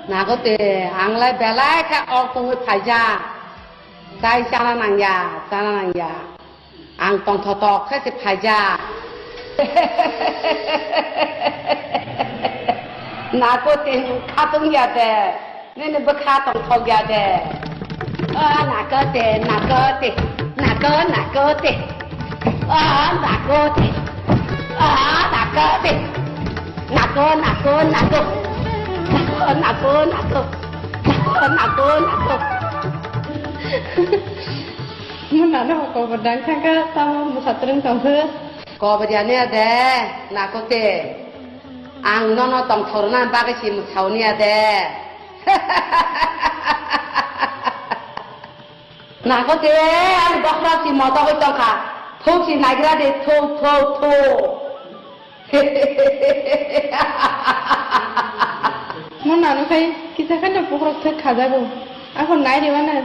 나거때 앙라이 벨라이카 얼공을 팔자 다이 짜나낭야 앙똥터떡 해서 팔자 나거때 카동야 돼 내는 뭐 카동턱야 돼 나거때 나거때 Muốn nói là có vật đáng khang cả tao một sát trứng tòng thưa. Có bây giờ nè đẻ, nà có thể ăn nó tòng thầu nó ba cái gì một thầu nè đẻ. Nà có thể ăn bọc ra gì mà tao cái tòng cả, thuốc gì này ra để thu. Muốn nói nó phải kita kan dah pukul tu khada bu. Aku naik di mana?